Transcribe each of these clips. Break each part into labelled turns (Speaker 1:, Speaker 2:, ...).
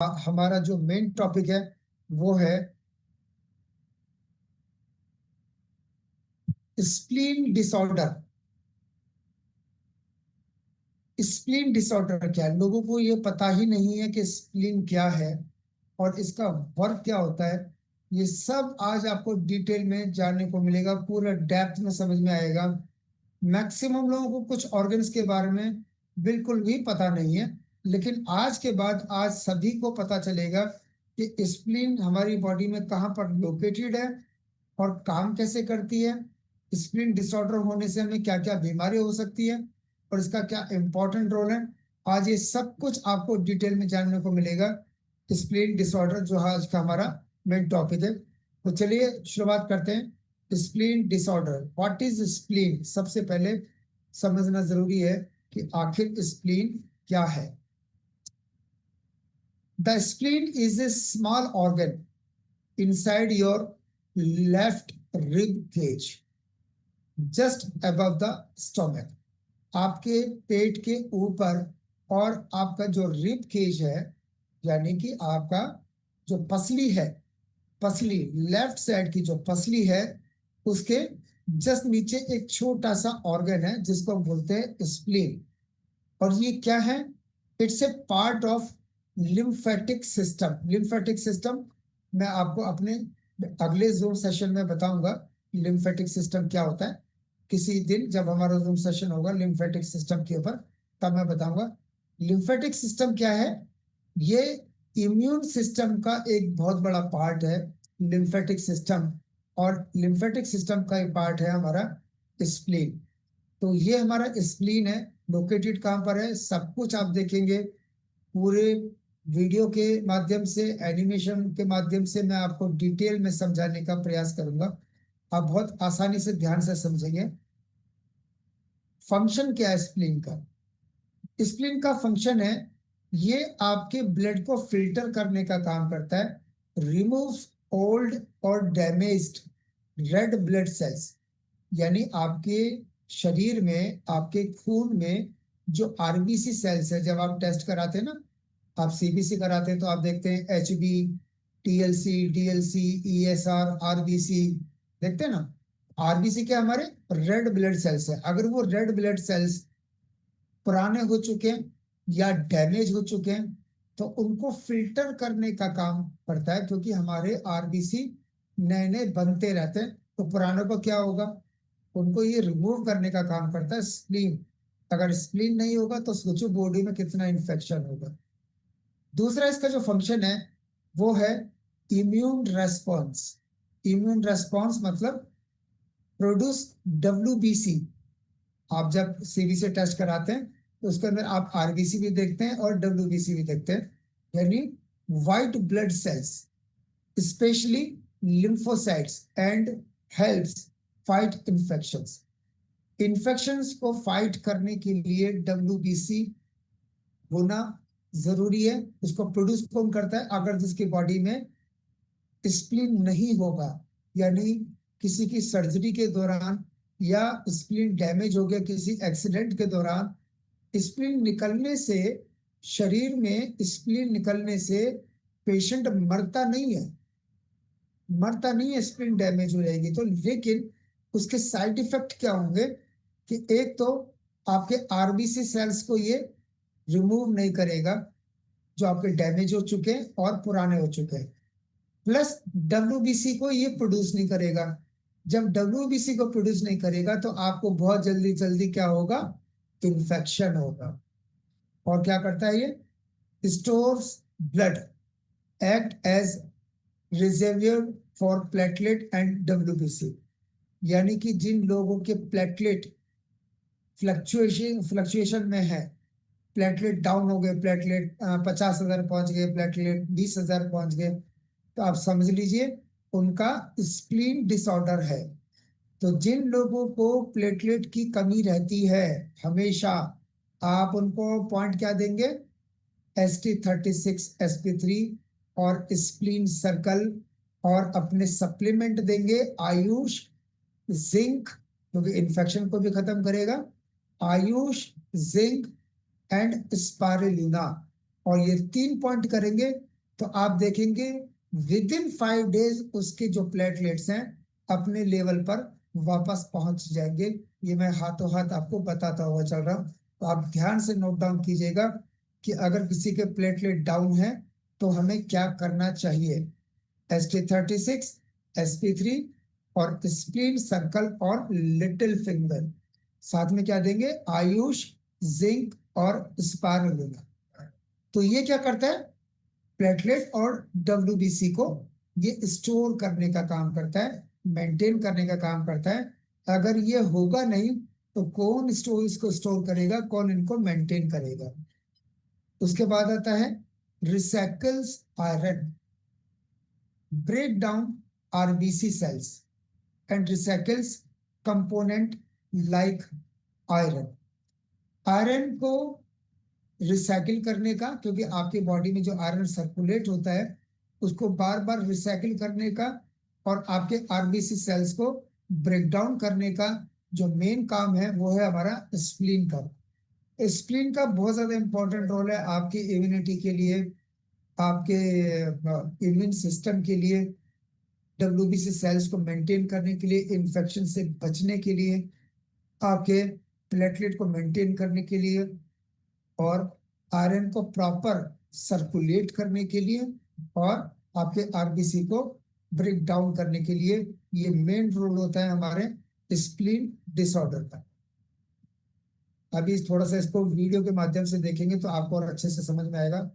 Speaker 1: हमारा जो main topic है वो है स्प्लीन डिसऑर्डर। स्प्लीन डिसऑर्डर क्या है? लोगों को ये पता ही नहीं है कि स्प्लीन क्या है और इसका वर्क क्या होता है। ये सब आज आपको डिटेल में जानने को मिलेगा, पूरा डेप्थ में समझ में आएगा। मैक्सिमम लोगों को कुछ ऑर्गन्स के बारे में बिल्कुल भी पता नहीं है, लेकिन आज के बाद आज सभी को पता चलेगा कि स्प्लीन हमारी बॉडी में कहाँ पर लोकेटेड है और काम कैसे करती है। स्प्लीन डिसऑर्डर होने से हमें क्या क्या बीमारी हो सकती है और इसका क्या इंपॉर्टेंट रोल है। आज ये सब कुछ आपको डिटेल में जानने को मिलेगा। स्प्लीन डिसऑर्डर जो आज का हमारा मेन टॉपिक है, तो चलिए शुरुआत करते हैं। Spleen disorder, what is spleen? सबसे पहले समझना जरूरी है कि आखिर स्प्लीन क्या है। The spleen is a small organ inside your left rib cage just above the stomach। आपके पेट के ऊपर और आपका जो रिब केज है, यानी कि आपका जो पसली है, पसली लेफ्ट साइड की जो पसली है उसके जस्ट नीचे एक छोटा सा ऑर्गन है जिसको हम बोलते हैं स्प्लीन। और ये क्या है? It's a part of lymphatic system. Lymphatic system मैं आपको अपने अगले जूम सेशन में बताऊंगा लिम्फेटिक सिस्टम क्या होता है। किसी दिन जब हमारा जूम सेशन होगा लिम्फेटिक सिस्टम के ऊपर, तब मैं बताऊंगा लिम्फेटिक सिस्टम क्या है। ये इम्यून सिस्टम का एक बहुत बड़ा पार्ट है लिम्फेटिक सिस्टम, और लिम्फेटिक सिस्टम का एक पार्ट है हमारा स्प्लीन। तो ये हमारा स्प्लीन है, लोकेटेड कहाँ पर है सब कुछ आप देखेंगे पूरे वीडियो के माध्यम से, एनिमेशन के माध्यम से मैं आपको डिटेल में समझाने का प्रयास करूंगा। आप बहुत आसानी से ध्यान से समझेंगे। फंक्शन क्या है स्प्लीन का? स्प्लीन का फंक्शन है, ये आपके ब्लड को फिल्टर करने का काम करता है। रिमूव ओल्ड और डैमेज्ड रेड ब्लड सेल्स, यानी आपके शरीर में, आपके खून में जो आरबीसी सेल्स है, जब आप टेस्ट कराते हैं ना, आप सीबीसी कराते हैं तो आप देखते हैं HB, TLC, DLC, ESR, RBC, देखते हैं ना। आरबीसी क्या? हमारे रेड ब्लड सेल्स है। अगर वो रेड ब्लड सेल्स पुराने हो चुके हैं या डैमेज हो चुके हैं तो उनको फिल्टर करने का काम करता है, क्योंकि हमारे आरबीसी नए नए बनते रहते हैं। तो पुरानों को क्या होगा? उनको ये रिमूव करने का काम करता है स्प्लीन। अगर स्प्लीन नहीं होगा तो सोचो बॉडी में कितना इन्फेक्शन होगा। दूसरा इसका जो फंक्शन है वो है इम्यून रेस्पॉन्स। इम्यून रेस्पॉन्स मतलब प्रोड्यूस डब्ल्यूबीसी। आप जब सीबीसी टेस्ट कराते हैं तो उसके अंदर आप आरबीसी भी देखते हैं और डब्ल्यूबीसी भी देखते हैं, यानी white blood cells, specially lymphocytes, and helps fight infections. Infections को फाइट करने के लिए डब्ल्यूबीसी होना जरूरी है। उसको प्रोड्यूस कौन करता है? अगर जिसकी बॉडी में स्प्लीन नहीं होगा, यानी किसी की सर्जरी के दौरान या स्प्लीन डैमेज हो गया किसी एक्सीडेंट के दौरान, स्प्लीन निकलने से, शरीर में स्प्लीन निकलने से पेशेंट मरता नहीं है, मरता नहीं है। स्प्लीन डैमेज हो जाएगी तो, लेकिन उसके साइड इफेक्ट क्या होंगे कि एक तो आपके आरबीसी सेल्स को ये रिमूव नहीं करेगा जो आपके डैमेज हो चुके हैं और पुराने हो चुके हैं, प्लस डब्ल्यूबीसी को ये प्रोड्यूस नहीं करेगा। जब डब्ल्यूबीसी को प्रोड्यूस नहीं करेगा तो आपको बहुत जल्दी जल्दी क्या होगा? इन्फेक्शन होगा। और क्या करता है ये? Stores blood, act as reservoir for platelet and WBC. यानी कि जिन लोगों के प्लेटलेट फ्लक्चुएशन में है, प्लेटलेट डाउन हो गए, प्लेटलेट 50,000 पहुंच गए, प्लेटलेट 20,000 पहुंच गए, तो आप समझ लीजिए उनका स्प्लीन डिसऑर्डर है। तो जिन लोगों को प्लेटलेट की कमी रहती है हमेशा, आप उनको पॉइंट क्या देंगे? ST36 SP3 और स्प्लीन सर्कल, और अपने सप्लीमेंट देंगे आयुष जिंक, क्योंकि इन्फेक्शन को भी खत्म करेगा। आयुष, जिंक एंड स्पारुलिना, और ये 3 पॉइंट करेंगे तो आप देखेंगे विद इन 5 डेज उसके जो प्लेटलेट्स हैं अपने लेवल पर वापस पहुंच जाएंगे। ये मैं हाथों हाथ आपको बताता हुआ चल रहा हूँ, तो आप ध्यान से नोट डाउन कीजिएगा कि अगर किसी के प्लेटलेट डाउन है तो हमें क्या करना चाहिए। ST36, SP3 और स्प्लीन सर्कल और लिटिल फिंगर, साथ में क्या देंगे, आयुष, जिंक और स्पारुलिना। तो ये क्या करता है, प्लेटलेट और WBC को ये स्टोर करने का काम करता है, मेंटेन करने का काम करता है। अगर ये होगा नहीं तो कौन स्टोर इसको स्टोर करेगा, कौन इनको मेंटेन करेगा। उसके बाद आता है recycles iron, break down RBC cells and recycles component like iron. Iron को रिसाइकिल करने का, क्योंकि आपकी बॉडी में जो आयरन सर्कुलेट होता है उसको बार बार रिसाइकिल करने का और आपके आरबीसी सेल्स को ब्रेक डाउन करने का जो मेन काम है वो है हमारा स्प्लीन का। स्प्लीन का बहुत ज्यादा इंपॉर्टेंट रोल है आपकी इम्यूनिटी के लिए, आपके इम्यून सिस्टम के लिए, WBC सेल्स को मेंटेन करने के लिए, इन्फेक्शन से बचने के लिए, आपके प्लेटलेट को मेंटेन करने के लिए और आयरन को प्रॉपर सर्कुलेट करने के लिए और आपके आरबीसी को ब्रेक डाउन करने के लिए। ये मेन रोल होता है हमारे स्प्लीन डिसऑर्डर का। अभी थोड़ा सा इसको वीडियो के माध्यम से देखेंगे तो आपको और अच्छे से समझ में आएगा।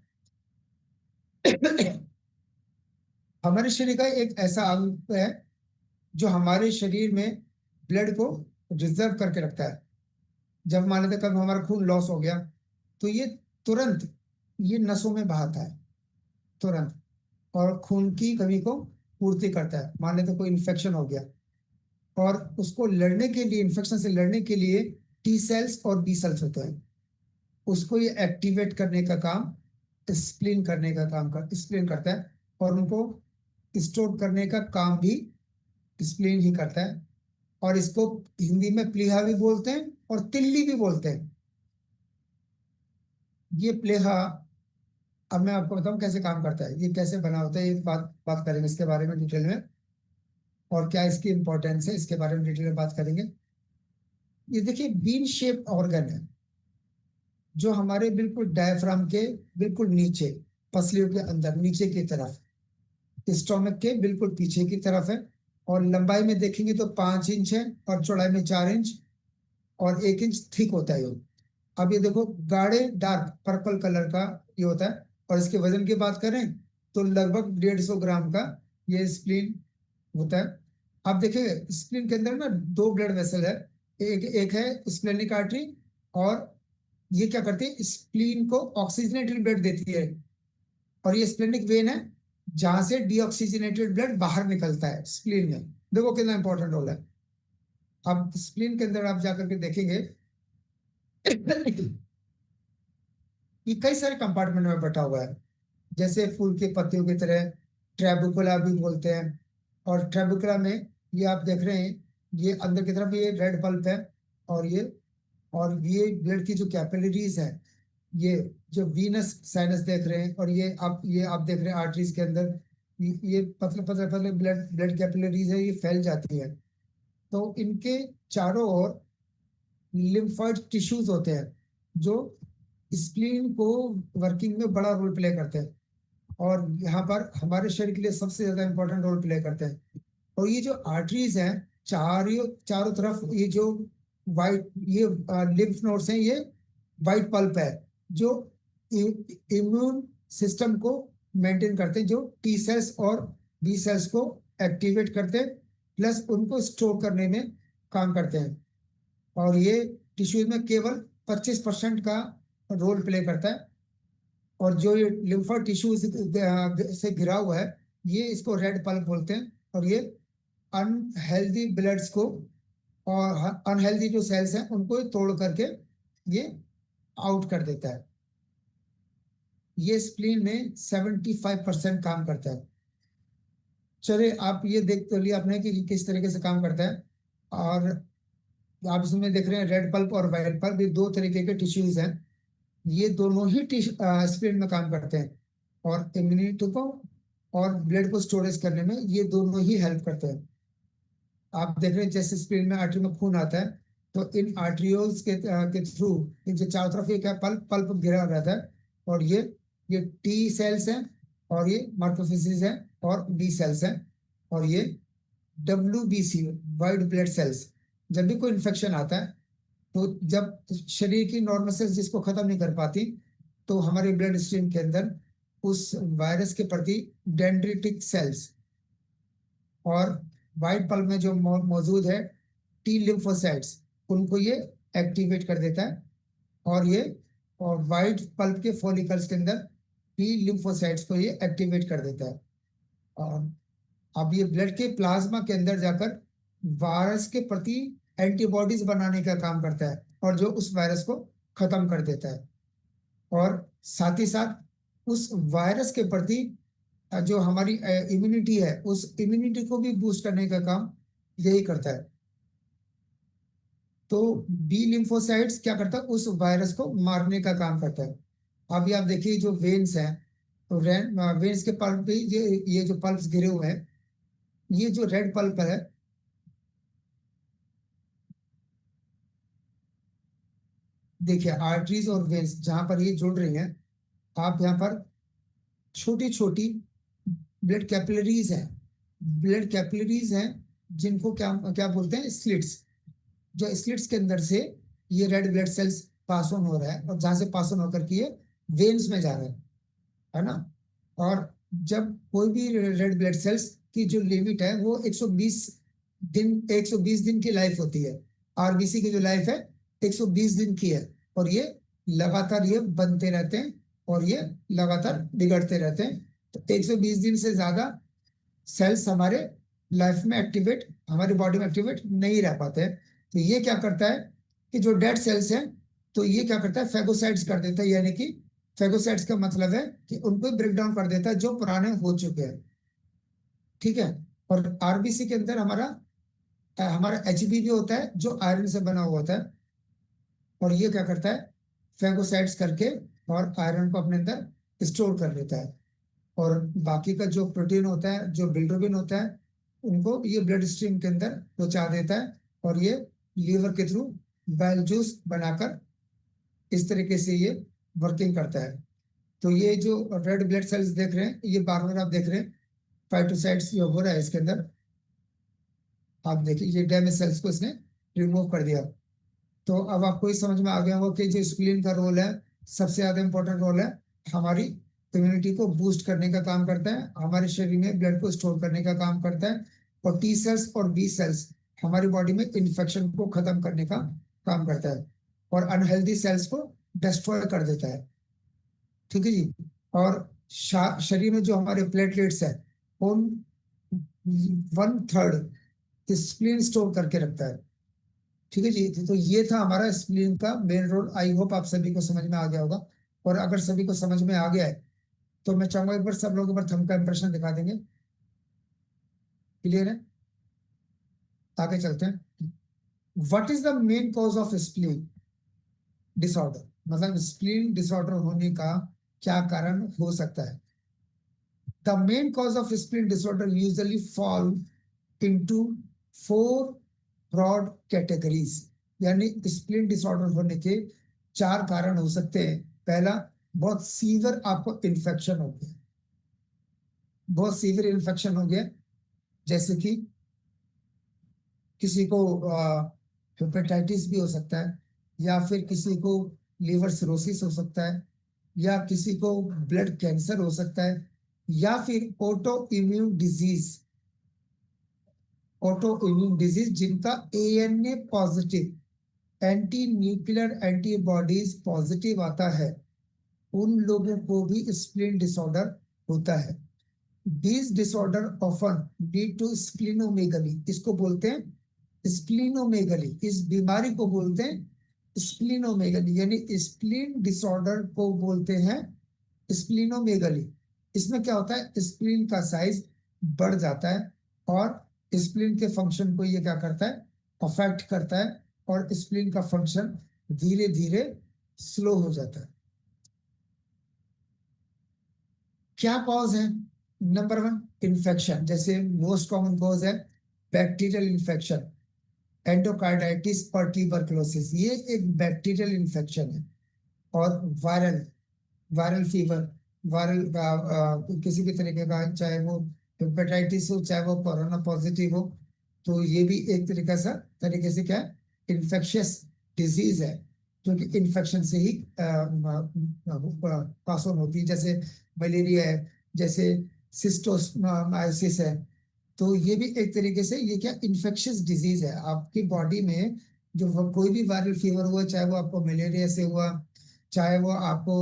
Speaker 1: हमारे शरीर का एक ऐसा अंग है जो हमारे शरीर में ब्लड को रिजर्व करके रखता है। जब मान लेते कभी हमारा खून लॉस हो गया तो ये तुरंत ये नसों में बहाता है तुरंत, और खून की कमी को पूर्ति करता है। मान लेते कोई इन्फेक्शन हो गया और उसको लड़ने के लिए, इन्फेक्शन से लड़ने के लिए टी सेल्स और बी सेल्स होते हैं, उसको ये एक्टिवेट करने का काम स्प्लीन स्प्लीन करता है और उनको स्टोर करने का काम भी स्प्लीन ही करता है। और इसको हिंदी में प्लीहा भी बोलते हैं और तिल्ली भी बोलते हैं। ये प्लीहा, अब मैं आपको बताऊं कैसे काम करता है, ये कैसे बना होता है, एक बात बात करेंगे इसके बारे में डिटेल में, और क्या इसकी इंपॉर्टेंस है इसके बारे में डिटेल में बात करेंगे। ये देखिए बीन शेप ऑर्गन है जो हमारे बिल्कुल डायफ्राम के बिल्कुल नीचे, पसलियों के अंदर नीचे की तरफ, स्टोमक के बिल्कुल पीछे की तरफ है। और लंबाई में देखेंगे तो 5 इंच है और चौड़ाई में 4 इंच और 1 इंच थिक होता है ये। अब ये देखो गाढ़े डार्क पर्पल कलर का ये होता है। और इसके वजन की बात करें तो लगभग 150 ग्राम का ये स्प्लीन होता है। आप देखिए स्प्लीन के अंदर ना 2 ब्लड वेसल है, एक एक है स्प्लेनिक आर्टरी, और ये क्या करती है, स्प्लीन को ऑक्सीजनेटेड ब्लड देती है। और ये स्प्लेनिक वेन है जहां से डीऑक्सीजनेटेड ब्लड बाहर निकलता है स्प्लीन में। देखो कितना इंपॉर्टेंट रोल है। अब स्प्लीन के अंदर आप जाकर के देखेंगे ये कई सारे कंपार्टमेंट में बटा हुआ है, जैसे फूल के पत्तियों की तरह ट्रेबुकुला भी बोलते हैं। और ट्रेबुकुला में ये आप देख रहे हैं, ये अंदर की तरफ ये रेड पल्प है, और ये ब्लड की जो कैपिलरीज है, ये जो वीनस साइनस देख रहे हैं, और ये आप देख रहे हैं आर्टरीज के अंदर ये पतले पतले पतले ब्लड ब्लड कैपिलरीज है, ये फैल जाती है। तो इनके चारों ओर लिम्फोइड टिश्यूज होते हैं जो स्प्लीन को वर्किंग में बड़ा रोल प्ले करते हैं, और यहाँ पर हमारे शरीर के लिए सबसे ज्यादा इंपॉर्टेंट रोल प्ले करते हैं। और ये जो आर्टरीज हैं चारों चारों तरफ, ये जो वाइट ये लिम्फ नोड्स हैं, ये वाइट पल्प है जो इम्यून सिस्टम को मेंटेन करते हैं, जो टी सेल्स और बी सेल्स को एक्टिवेट करते हैं प्लस उनको स्टोर करने में काम करते हैं। और ये टिश्यूज में केवल 25% का रोल प्ले करता है। और जो ये लिम्फा टिश्यू से घिरा हुआ है, ये इसको रेड पल्प बोलते हैं। और ये अनहेल्दी ब्लड्स को और अनहेल्दी जो सेल्स हैं उनको तोड़ करके ये आउट कर देता है। ये स्प्लीन में 75% काम करता है। चलिए आप ये देख तो लिया आपने कि किस तरीके से काम करता है। और आप इसमें देख रहे हैं रेड पल्प और वाइट पल्प, ये 2 तरीके के टिश्यूज हैं। ये दोनों ही स्प्लीन में काम करते हैं। और इम्यूनिटी को और ब्लड को स्टोरेज करने में ये दोनों ही हेल्प करते हैं। आप देख रहे हैं जैसे स्प्लीन में आर्टरी में खून आता है, तो इन आर्ट्रियोल्स के थ्रू जो चारों तरफ ये क्या पल्प पल्प घिरा रहता है, और ये टी सेल्स हैं, और ये माइक्रोफिसिस है, और बी सेल्स हैं, और ये WBC वाइट ब्लड सेल्स। जब भी कोई इन्फेक्शन आता है, तो जब शरीर की नॉर्मल सेल्स जिसको खत्म नहीं कर पाती, तो हमारे ब्लड स्ट्रीम के अंदर उस वायरस के प्रति डेंड्रिटिक सेल्स और वाइट पल्प में जो मौजूद है टी लिम्फोसाइट्स, उनको ये एक्टिवेट कर देता है। और ये और वाइट पल्प के फॉलिकल्स के अंदर टी लिम्फोसाइट्स को ये एक्टिवेट कर देता है। और अब ये ब्लड के प्लाज्मा के अंदर जाकर वायरस के प्रति एंटीबॉडीज बनाने का काम करता है, और जो उस वायरस को खत्म कर देता है। और साथ ही साथ उस वायरस के प्रति जो हमारी इम्यूनिटी है, उस इम्यूनिटी को भी बूस्ट करने का काम यही करता है। तो बी लिम्फोसाइट्स क्या करता है, उस वायरस को मारने का काम करता है। अभी आप देखिए जो वेन्स हैं, तो वेन्स के पल्प पे ये जो पल्प्स गिरे हुए हैं, ये जो रेड पल्प है, देखिए आर्टरीज और वेन्स जहां पर ये जुड़ रही हैं, आप यहाँ पर छोटी छोटी ब्लड कैपिलरीज हैं, ब्लड कैपिलरीज हैं, जिनको क्या क्या बोलते हैं, स्लिट्स। जो स्लिट्स के अंदर से ये red blood cells pass on हो रहा है, और जहां से पास ऑन होकर के ये वेन्स में जा रहा है ना। और जब कोई भी रेड ब्लड सेल्स की जो लिमिट है वो 120 दिन की लाइफ होती है। आरबीसी की जो लाइफ है 120 दिन की है, और ये लगातार ये बनते रहते हैं, और ये लगातार बिगड़ते रहते हैं। तो 120 दिन से ज्यादा सेल्स हमारे लाइफ में एक्टिवेट, हमारी बॉडी में एक्टिवेट नहीं रह पाते हैं। तो ये क्या करता है कि जो डेड सेल्स हैं, तो ये क्या करता है, फेगोसाइट्स कर देता है। यानी कि फेगोसाइट्स का मतलब है कि उनको ब्रेक डाउन कर देता है जो पुराने हो चुके हैं। ठीक है। और आरबीसी के अंदर हमारा एचबी भी होता है जो आयरन से बना हुआ होता है, और ये क्या करता है, फेगोसाइट्स करके और आयरन को अपने अंदर स्टोर कर लेता है। और बाकी का जो प्रोटीन होता है, जो बिल्डोबिन होता है, उनको ये ब्लड स्ट्रीम के अंदर पहुंचा देता है, और ये लीवर के थ्रू बाइल जूस बनाकर इस तरीके से ये वर्किंग करता है। तो ये जो रेड ब्लड सेल्स देख रहे हैं, ये बार बार आप देख रहे हैं फाइटोसाइट्स जो हो रहा है इसके अंदर, आप देखिए ये डैमेज सेल्स को इसने रिमूव कर दिया। तो अब आपको ये समझ में आ गया होगा कि जो स्प्लीन का रोल है, सबसे ज्यादा इंपॉर्टेंट रोल है, हमारी इम्यूनिटी को बूस्ट करने का काम करता है, हमारे शरीर में ब्लड को स्टोर करने का काम करता है। और टी सेल्स और बी सेल्स हमारी बॉडी में इन्फेक्शन को खत्म करने का काम करता है, और अनहेल्दी सेल्स को डिस्ट्रॉय कर देता है। ठीक है जी। और शरीर में जो हमारे प्लेटलेट्स है, उन 1/3 स्प्लीन स्टोर करके रखता है। ठीक है जी। तो ये था हमारा स्प्लीन का मेन रोल। आई होप आप सभी को समझ में आ गया होगा। और अगर सभी को समझ में आ गया है, तो मैं चाहूंगा एक बार सब लोग एक बार थंब का इंप्रेशन दिखा देंगे। क्लियर है? आगे चलते हैं। What is the main cause of spleen disorder, मतलब स्प्लीन डिसऑर्डर होने का क्या कारण हो सकता है? The main cause of spleen disorder usually fall into 4 broad categories. यानी स्प्लीन डिसऑर्डर होने के 4 कारण हो सकते हैं। पहला, बहुत सीवियर आपको इन्फेक्शन हो गया, बहुत सीवियर इन्फेक्शन हो गया, जैसे कि किसी को हेपेटाइटिस भी हो सकता है, या फिर किसी को लीवर सिरोसिस हो सकता है, या किसी को ब्लड कैंसर हो सकता है, या फिर ऑटो इम्यून डिजीज जिनका ANA positive anti nuclear antibodies positive आता है, उन लोगों को भी स्प्लीन डिसऑर्डर होता है। These disorder often lead to splenomegaly। इसको बोलते हैं स्प्लीनोमेगली, इस बीमारी को बोलते हैं स्प्लीनोमेगली, यानी स्प्लीन डिसऑर्डर को बोलते हैं स्प्लीनोमेगली। इसमें क्या होता है, स्प्लीन का साइज बढ़ जाता है, और स्प्लीन के फंक्शन को ये क्या करता है, अफेक्ट करता है, और स्प्लीन का फंक्शन धीरे धीरे स्लो हो जाता है। क्या कॉज है? नंबर वन, इन्फेक्शन, जैसे मोस्ट कॉमन कॉज है बैक्टीरियल इन्फेक्शन, एंडोकार्डाइटिस और ट्यूबरकुलोसिस, ये एक बैक्टीरियल इन्फेक्शन है। और वायरल वायरल फीवर, वायरल किसी भी तरीके का, चाहे वो हेपेटाइटिस हो, चाहे वो कोरोना पॉजिटिव हो, तो ये भी एक तरीके से क्या है, इन्फेक्शियस डिजीज है, जो कि इन्फेक्शन से ही पास ऑन होती है, जैसे मलेरिया है, जैसे सिस्टोमाइसिस है। तो ये भी एक तरीके से ये क्या इन्फेक्शियस डिजीज है आपकी बॉडी में। जो कोई भी वायरल फीवर हुआ, चाहे वो आपको मलेरिया से हुआ, चाहे वो आपको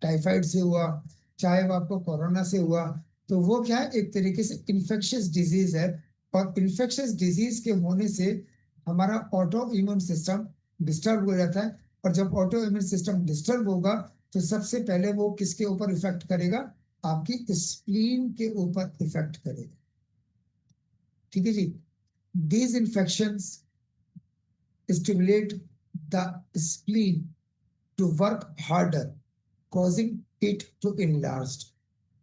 Speaker 1: टाइफाइड से हुआ, चाहे वो आपको कोरोना से हुआ, तो वो क्या है, एक तरीके से इन्फेक्शियस डिजीज है। और इन्फेक्शियस डिजीज के होने से हमारा ऑटो इम्यून सिस्टम डिस्टर्ब हो जाता है। और जब ऑटो इम्यून सिस्टम डिस्टर्ब होगा, तो सबसे पहले वो किसके ऊपर इफेक्ट करेगा? आपकी स्प्लीन के ऊपर इफेक्ट करेगा। ठीक है जी। These infections stimulate the spleen to work harder, causing it to enlarge.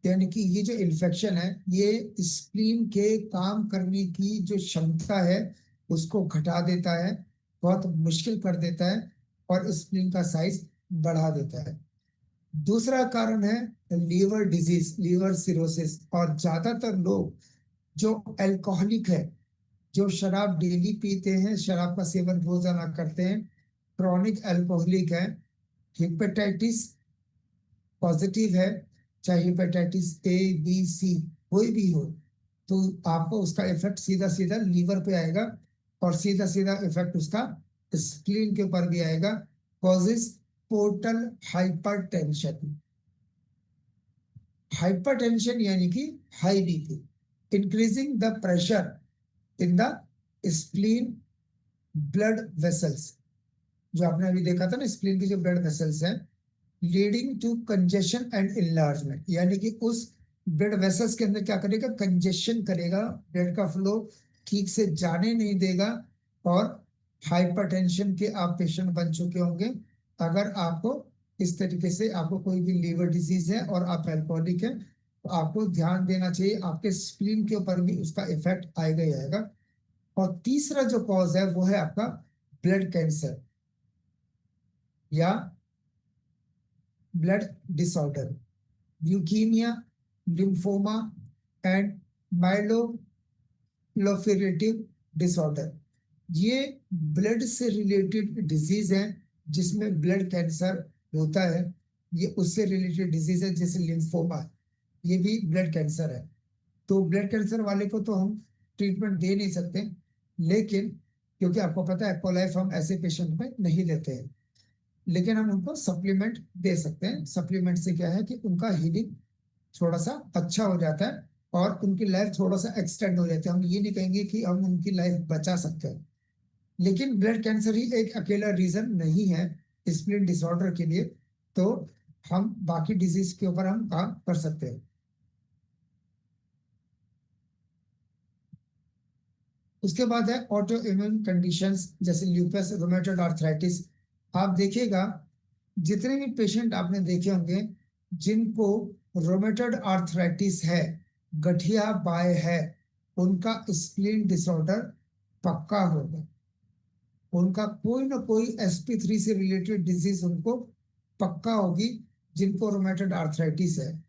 Speaker 1: यानी कि ये जो इन्फेक्शन है, ये स्प्लीन के काम करने की जो क्षमता है उसको घटा देता है, बहुत मुश्किल कर देता है, और स्प्लीन का साइज बढ़ा देता है। दूसरा कारण है लीवर डिजीज, लीवर सिरोसिस। और ज्यादातर लोग जो अल्कोहलिक है, जो शराब डेली पीते हैं, शराब का सेवन रोजाना करते हैं, क्रॉनिक अल्कोहलिक है, हेपेटाइटिस पॉजिटिव है, चाहे हेपेटाइटिस ए बी सी कोई भी हो, तो आपको उसका इफेक्ट सीधा सीधा लीवर पे आएगा, और सीधा सीधा इफेक्ट उसका स्प्लीन के ऊपर भी आएगा। Causes portal hypertension. हाइपरटेंशन यानी कि high BP, increasing the pressure in the spleen blood vessels. जो आपने अभी देखा था ना, स्प्लीन की जो ब्लड वेसल्स हैं, leading to congestion and enlargement, यानी कि उस ब्लड वेसल्स के अंदर क्या करेगा, कंजेशन करेगा, ब्लड का फ्लो ठीक से जाने नहीं देगा। और हाइपरटेंशन के आप पेशेंट बन चुके होंगे अगर आपको इस तरीके से, आपको कोई भी लीवर डिजीज है और आप अल्कोहलिक है, तो आपको ध्यान देना चाहिए, आपके स्प्लीन के ऊपर भी उसका इफेक्ट आएगा ही आएगा। और तीसरा जो कॉज है वो है आपका ब्लड कैंसर या blood disorder, leukaemia, lymphoma and myeloproliferative disorder. ये ब्लड से रिलेटेड डिजीज है, जिसमें ब्लड कैंसर होता है। ये उससे रिलेटेड डिजीज है, जैसे लिम्फोमा, ये भी ब्लड कैंसर है। तो ब्लड कैंसर वाले को तो हम ट्रीटमेंट दे नहीं सकते, लेकिन क्योंकि आपको पता है कोलाइफ हम ऐसे पेशेंट में नहीं देते हैं, लेकिन हम उनको सप्लीमेंट दे सकते हैं। सप्लीमेंट से क्या है कि उनका हीलिंग थोड़ा सा अच्छा हो जाता है, और उनकी लाइफ थोड़ा सा एक्सटेंड हो जाती है। हम ये नहीं कहेंगे कि हम उनकी लाइफ बचा सकते हैं, लेकिन ब्लड कैंसर ही एक अकेला रीजन नहीं है स्प्लीन डिसऑर्डर के लिए। तो हम बाकी डिजीज के ऊपर हम काम कर सकते हैं। उसके बाद है ऑटो इम्यून कंडीशंस, जैसे ल्यूपस, रोमेटॉइड आर्थराइटिस। आप देखिएगा, जितने भी पेशेंट आपने देखे होंगे जिनको रोमेटॉइड आर्थराइटिस है, गठिया बाय है, उनका स्प्लीन डिसऑर्डर पक्का होगा। उनका कोई ना कोई sp3 से रिलेटेड डिजीज उनको पक्का होगी, जिनको रोमेटॉइड आर्थराइटिस है।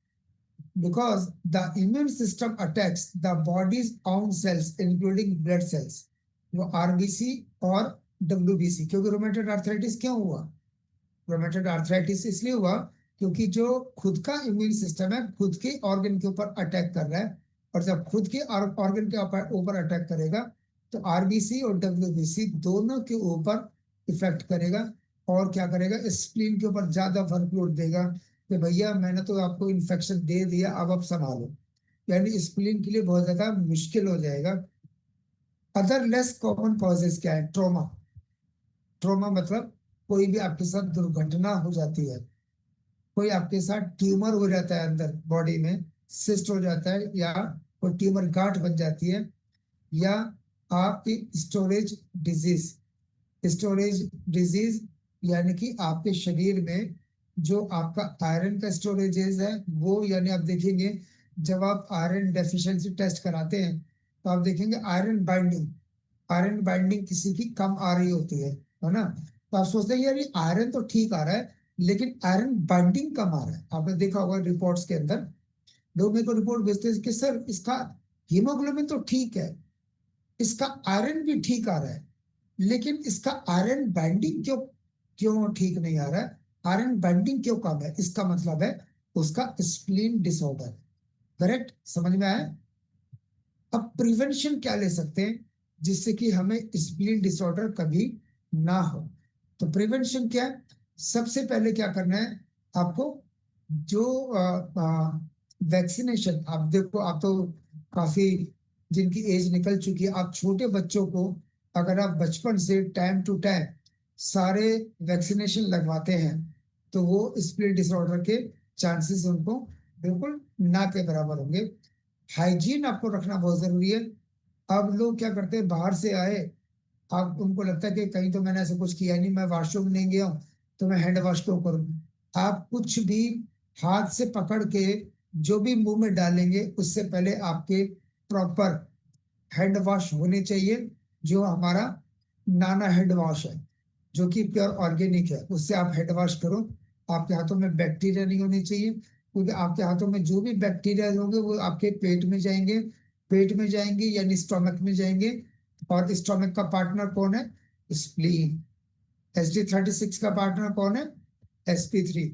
Speaker 1: Because the immune system attacks the body's own cells, including blood cells, वो आरबीसी और डब्ल्यूबीसी। क्योंकि रोमेटॉइड आर्थराइटिस क्यों हुआ? रोमेटॉइड आर्थराइटिस इसलिए हुआ क्योंकि जो खुद का इम्यून सिस्टम है, खुद के ऑर्गन के ऊपर अटैक कर रहा है। और जब खुद के ऑर्गन के ऊपर अटैक करेगा, तो आरबीसी और डब्ल्यूबीसी दोनों के ऊपर इफेक्ट करेगा। और क्या करेगा, स्प्लीन के ऊपर ज्यादा वर्कलोड देगा कि भैया मैंने तो आपको इन्फेक्शन दे दिया, अब आप संभालो। यानी स्प्लीन के लिए बहुत ज्यादा मुश्किल हो जाएगा। अदर लेस कॉमन कॉजेज क्या है? ट्रोमा। ट्रोमा मतलब कोई भी आपके साथ दुर्घटना हो जाती है, कोई आपके साथ ट्यूमर हो जाता है अंदर बॉडी में, सिस्ट हो जाता है, या कोई ट्यूमर गांठ बन जाती है, या आपकी स्टोरेज डिजीज। स्टोरेज डिजीज यानी कि आपके शरीर में जो आपका आयरन का स्टोरेजेस है वो, यानी आप देखेंगे जब आप आयरन डेफिशिएंसी टेस्ट कराते हैं तो आप देखेंगे आयरन बाइंडिंग किसी की कम आ रही होती है ना। तो आप सोचते हैं यार ये आयरन तो ठीक आ रहा है लेकिन आयरन बाइंडिंग कम आ रहा है। आपने देखा होगा रिपोर्ट्स के अंदर लोग मेरे को रिपोर्ट भेजते हैं कि सर इसका हीमोग्लोबिन तो ठीक है, इसका आयरन भी ठीक आ रहा है, लेकिन इसका आयरन बाइंडिंग क्यों क्यों ठीक नहीं आ रहा है, आयरन बाइंडिंग क्यों कम है, इसका मतलब है उसका स्प्लीन डिसऑर्डर। करेक्ट, समझ में आया। अब प्रिवेंशन क्या ले सकते हैं जिससे कि हमें स्प्लीन डिसऑर्डर कभी ना हो। तो प्रिवेंशन क्या है, सबसे पहले क्या करना है आपको, जो वैक्सीनेशन, आप देखो आप तो काफी जिनकी एज निकल चुकी है, आप छोटे बच्चों को अगर आप बचपन से टाइम टू टाइम सारे वैक्सीनेशन लगवाते हैं तो वो स्प्लीन डिसऑर्डर के चांसेस उनको बिल्कुल ना के बराबर होंगे। हाइजीन आपको रखना बहुत जरूरी है। अब लोग क्या करते हैं, बाहर से आए, आप उनको लगता है कि कहीं तो मैंने ऐसा कुछ किया नहीं, मैं वॉशरूम नहीं गया हूं तो मैं हैंड वॉश क्यों करूं। आप कुछ भी हाथ से पकड़ के जो भी मुंह में डालेंगे उससे पहले आपके प्रॉपर हैंड वॉश होने चाहिए। जो हमारा नाना हैंड वॉश है जो कि प्योर ऑर्गेनिक है, उससे आप हैंड वॉश करो। आपके हाथों में बैक्टीरिया नहीं होने चाहिए, क्योंकि आपके हाथों में जो भी बैक्टीरिया होंगे वो आपके पेट में जाएंगे यानी स्टोमक में जाएंगे। और स्टोमक का पार्टनर कौन है, स्प्लीन। SD36 का पार्टनर कौन है, SP3।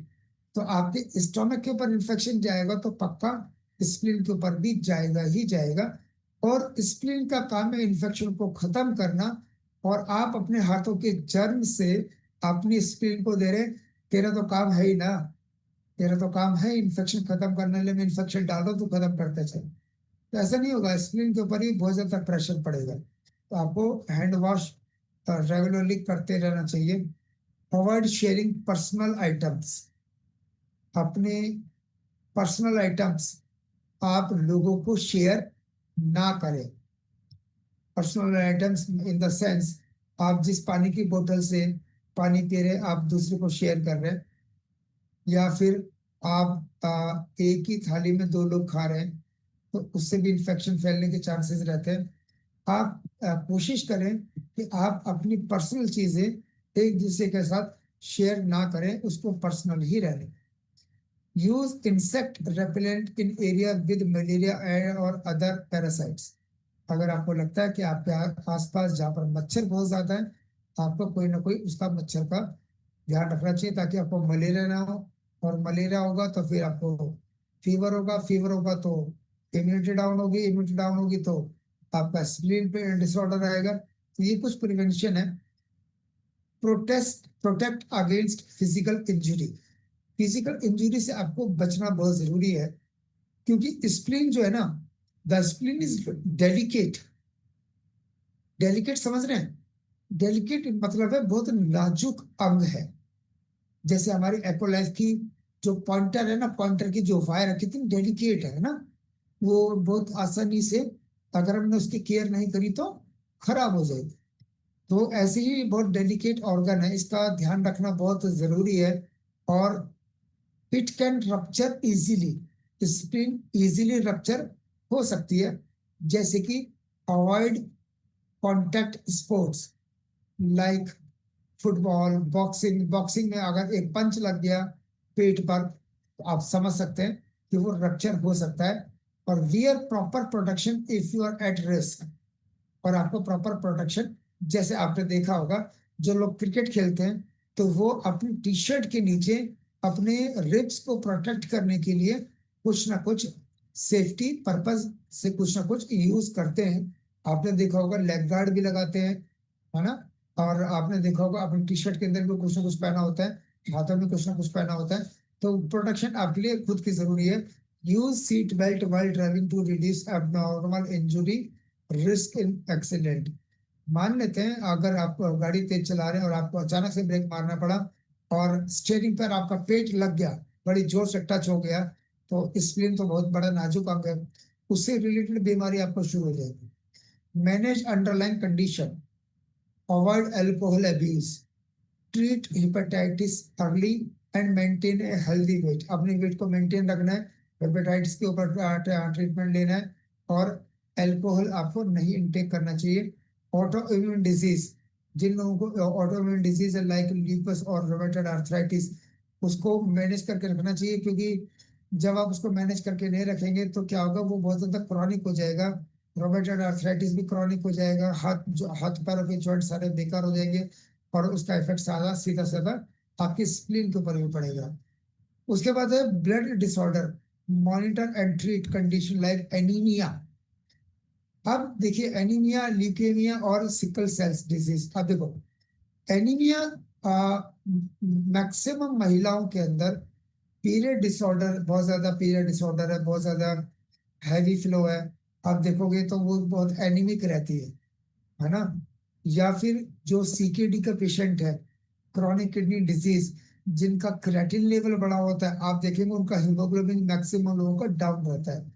Speaker 1: तो आपके स्टोमक के ऊपर इंफेक्शन जाएगा तो पक्का स्प्लीन के ऊपर भी जाएगा ही जाएगा। और स्प्लीन का काम है इन्फेक्शन को खत्म करना, और आप अपने हाथों के जर्म से अपनी स्प्लीन को दे रहे, तेरा तो काम है ही ना, तेरा तो काम है इन्फेक्शन खत्म करने के लिए, इन्फेक्शन डालो तो खत्म करते चलो। तो ऐसा नहीं होगा, स्प्लीन के ऊपर ही बहुत ज्यादा प्रेशर पड़ेगा। तो आपको हैंड वॉश रेगुलरली करते रहना चाहिए। अवॉइड शेयरिंग पर्सनल आइटम्स, अपने पर्सनल आइटम्स आप लोगों को शेयर ना करें। Personal items in the sense, आप जिस पानी की बोतल से पानी पी रहे आप दूसरे को शेयर कर रहे हैं, या फिर आप एक ही थाली में दो लोग खा रहे हैं तो उससे भी इंफेक्शन फैलने के चांसेस रहते हैं। आप कोशिश करें कि आप अपनी पर्सनल चीजें एक दूसरे के साथ शेयर ना करें, उसको पर्सनल ही रहने। Use insect repellent in area with malaria और अदर पैरासाइट्स। अगर आपको लगता है कि आपके आसपास जहाँ पर मच्छर बहुत ज्यादा है, आपको कोई ना कोई उसका मच्छर का ध्यान रखना चाहिए ताकि आपको मलेरिया ना हो। और मलेरिया होगा तो फिर आपको फीवर होगा तो इम्यूनिटी डाउन होगी तो आपका स्प्लीन पे डिसऑर्डर आएगा। तो ये कुछ प्रिवेंशन है। Protect against physical injury, physical injury से आपको बचना बहुत जरूरी है, क्योंकि स्प्लीन जो है ना, the spleen is delicate. Delicate समझ रहे हैं, डेलिकेट मतलब है बहुत नाजुक अंग है। जैसे हमारी एपोलाइफ की जो पॉइंटर है ना, पॉइंटर की जो वायर है कितनी डेलिकेट है ना, वो बहुत आसानी से अगर हमने उसकी केयर नहीं करी तो खराब हो जाएगी। तो ऐसे ही बहुत डेलिकेट ऑर्गन है, इसका ध्यान रखना बहुत जरूरी है। और it can rupture easily, spleen easily rupture हो सकती है। जैसे कि avoid contact sports like football, boxing. Boxing में अगर एक पंच लग गया पेट पर तो आप समझ सकते हैं कि वो रप्चर हो सकता है। और wear proper protection if you are at risk, और आपको प्रॉपर प्रोटेक्शन, जैसे आपने देखा होगा जो लोग क्रिकेट खेलते हैं तो वो अपनी टी शर्ट के नीचे अपने रिब्स को प्रोटेक्ट करने के लिए कुछ ना कुछ सेफ्टी पर्पज से कुछ ना कुछ यूज करते हैं। आपने देखा होगा लेग गार्ड भी लगाते हैं, है ना। और आपने देखा होगा अपनी टी शर्ट के अंदर भी कुछ ना कुछ पहना होता है, हाथों में कुछ ना कुछ पहना होता है। तो प्रोटेक्शन आपके लिए खुद की जरूरी है। Use seat belt while driving to reduce abnormal injury risk in accident. मान लेते हैं अगर आप गाड़ी तेज चला रहे हैं और आपको अचानक से ब्रेक मारना पड़ा और स्टीयरिंग पर आपका पेट लग गया, बड़ी जोर से टच हो गया, तो स्प्लीन तो बहुत बड़ा नाजुक अंग है, उससे रिलेटेड बीमारी आपको शुरू हो जाएगी। Manage underline condition, avoid alcohol abuse, treat hepatitis early and maintain a healthy weight, अपने वेट को मेंटेन रखना है, हेपेटाइटिस के ऊपर ट्रीटमेंट लेना है, और अल्कोहल आपको नहीं इनटेक करना चाहिए। ऑटो इम्यून डिजीज, जिन लोगों को ऑटो इम्यून डिजीज है लाइक ल्यूपस और रोमेटॉइड आर्थराइटिस, उसको मैनेज करके रखना चाहिए, क्योंकि जब आप उसको मैनेज करके नहीं रखेंगे तो क्या होगा, वो बहुत ज्यादा क्रॉनिक हो जाएगा। रोमेटॉइड आर्थराइटिस भी क्रॉनिक हो जाएगा, हाथ पैरों के जॉइंट सारे बेकार हो जाएंगे, और उसका इफेक्ट सारा सीधा सीधा आपकी स्प्लीन के ऊपर भी पड़ेगा। उसके बाद है blood disorder, monitor and treat condition like anaemia. अब देखिए एनीमिया, ल्यूकेमिया और सिकल सेल्स डिजीज। अब देखो एनीमिया मैक्सिमम महिलाओं के अंदर पीरियड डिसऑर्डर, बहुत ज्यादा पीरियड डिसऑर्डर है, बहुत ज्यादा हैवी फ्लो है, आप देखोगे तो वो बहुत एनीमिक रहती है ना। या फिर जो सीकेडी का पेशेंट है, क्रॉनिक किडनी डिजीज, जिनका क्रेटिन लेवल बड़ा होता है, आप देखेंगे उनका हीमोग्लोबिन मैक्सिमम लोगों का डाउन रहता है।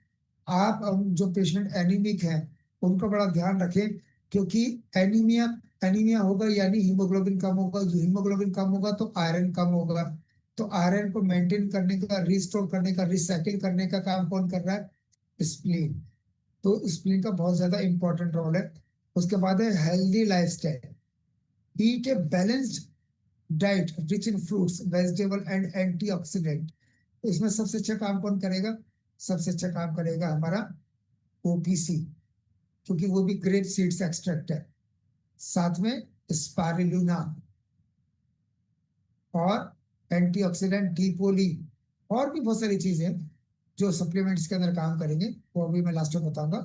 Speaker 1: आप जो पेशेंट एनीमिक हैं उनका बड़ा ध्यान रखें, क्योंकि एनीमिया एनीमिया होगा यानी हीमोग्लोबिन कम होगा, जो हीमोग्लोबिन कम होगा तो आयरन कम होगा, तो आयरन को मेंटेन करने का, रिस्टोर करने का, रिसाइकिल करने का काम कौन कर रहा है, स्प्लीन। तो स्प्लीन का बहुत ज्यादा इंपॉर्टेंट रोल है। उसके बाद है healthy lifestyle, eat a balanced diet rich in fruits vegetable and antioxidant. इसमें सबसे अच्छा काम कौन करेगा, सबसे अच्छा काम करेगा हमारा ओपीसी, क्योंकि वो भी ग्रेप सीड से एक्सट्रैक्ट है। साथ में स्पारुलिना और एंटीऑक्सीडेंट डीपोली, और भी बहुत सारी चीजें जो सप्लीमेंट्स के अंदर काम करेंगे, वो अभी मैं लास्ट में बताऊंगा।